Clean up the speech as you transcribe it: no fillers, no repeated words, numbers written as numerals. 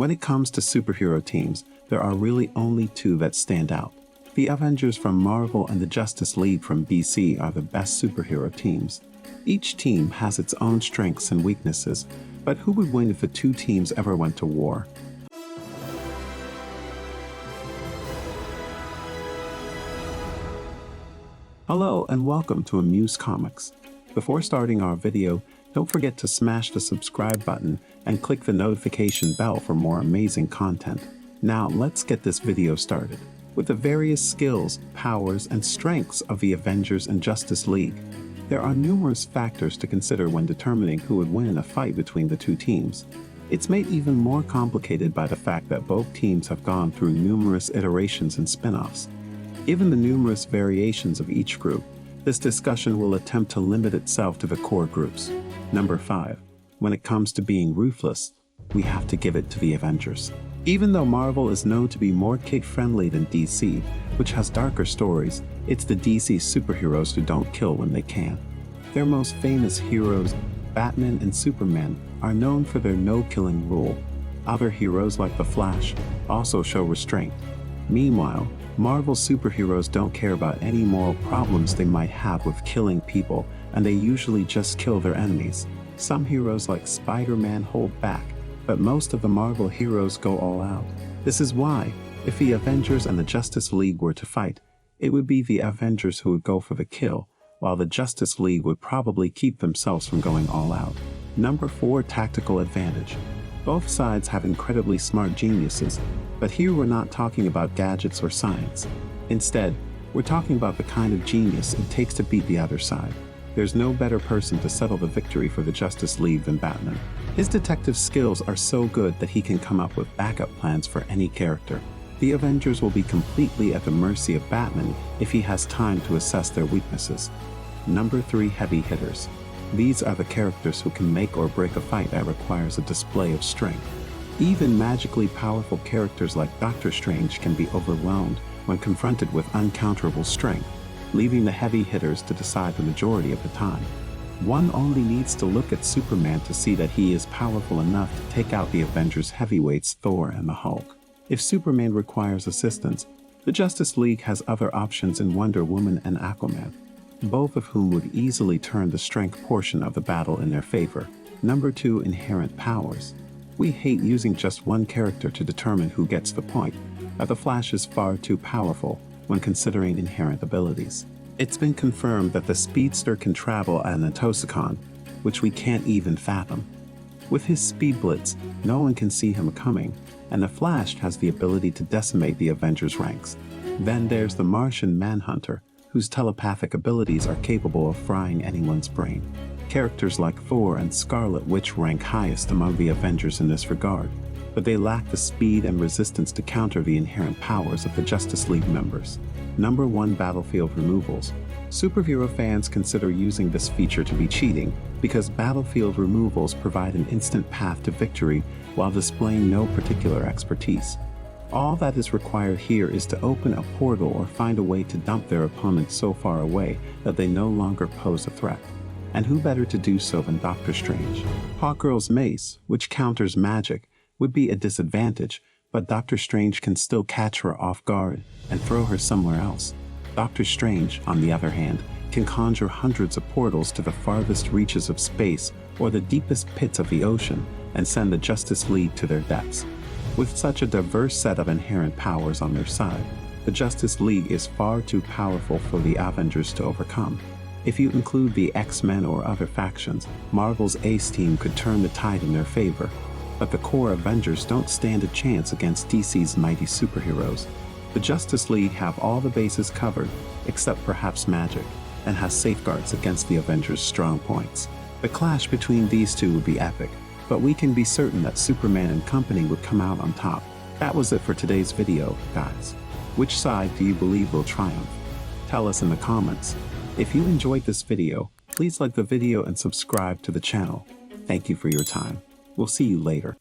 When it comes to superhero teams, there are really only two that stand out. The Avengers from Marvel and the Justice League from DC are the best superhero teams. Each team has its own strengths and weaknesses, but who would win if the two teams ever went to war? Hello and welcome to Amuse Comics. Before starting our video, don't forget to smash the subscribe button and click the notification bell for more amazing content. Now let's get this video started. With the various skills, powers, and strengths of the Avengers and Justice League, there are numerous factors to consider when determining who would win in a fight between the two teams. It's made even more complicated by the fact that both teams have gone through numerous iterations and spin-offs. Given the numerous variations of each group, this discussion will attempt to limit itself to the core groups. Number 5. When it comes to being ruthless, we have to give it to the Avengers. Even though Marvel is known to be more kid-friendly than DC, which has darker stories, it's the DC superheroes who don't kill when they can. Their most famous heroes, Batman and Superman, are known for their no-killing rule. Other heroes like the Flash also show restraint. Meanwhile, Marvel superheroes don't care about any moral problems they might have with killing people, and they usually just kill their enemies. Some heroes like Spider-Man hold back, but most of the Marvel heroes go all out. This is why, if the Avengers and the Justice League were to fight, it would be the Avengers who would go for the kill, while the Justice League would probably keep themselves from going all out. Number 4. Tactical advantage. Both sides have incredibly smart geniuses, but here we're not talking about gadgets or science. Instead, we're talking about the kind of genius it takes to beat the other side. There's no better person to settle the victory for the Justice League than Batman. His detective skills are so good that he can come up with backup plans for any character. The Avengers will be completely at the mercy of Batman if he has time to assess their weaknesses. Number 3. Heavy hitters. These are the characters who can make or break a fight that requires a display of strength. Even magically powerful characters like Doctor Strange can be overwhelmed when confronted with uncounterable strength, leaving the heavy hitters to decide the majority of the time. One only needs to look at Superman to see that he is powerful enough to take out the Avengers' heavyweights Thor and the Hulk. If Superman requires assistance, the Justice League has other options in Wonder Woman and Aquaman, both of whom would easily turn the strength portion of the battle in their favor. Number 2. Inherent powers. We hate using just one character to determine who gets the point, but the Flash is far too powerful when considering inherent abilities. It's been confirmed that the speedster can travel at an atosicon, which we can't even fathom. With his speed blitz, no one can see him coming, and the Flash has the ability to decimate the Avengers' ranks. Then there's the Martian Manhunter, whose telepathic abilities are capable of frying anyone's brain. Characters like Thor and Scarlet Witch rank highest among the Avengers in this regard, but they lack the speed and resistance to counter the inherent powers of the Justice League members. Number 1. Battlefield removals. Superhero fans consider using this feature to be cheating because battlefield removals provide an instant path to victory while displaying no particular expertise. All that is required here is to open a portal or find a way to dump their opponent so far away that they no longer pose a threat. And who better to do so than Doctor Strange? Hawkgirl's mace, which counters magic, would be a disadvantage, but Doctor Strange can still catch her off guard and throw her somewhere else. Doctor Strange, on the other hand, can conjure hundreds of portals to the farthest reaches of space or the deepest pits of the ocean and send the Justice League to their depths. With such a diverse set of inherent powers on their side, the Justice League is far too powerful for the Avengers to overcome. If you include the X-Men or other factions, Marvel's Ace Team could turn the tide in their favor, but the core Avengers don't stand a chance against DC's mighty superheroes. The Justice League have all the bases covered, except perhaps magic, and has safeguards against the Avengers' strong points. The clash between these two would be epic, but we can be certain that Superman and company would come out on top. That was it for today's video, guys. Which side do you believe will triumph? Tell us in the comments. If you enjoyed this video, please like the video and subscribe to the channel. Thank you for your time. We'll see you later.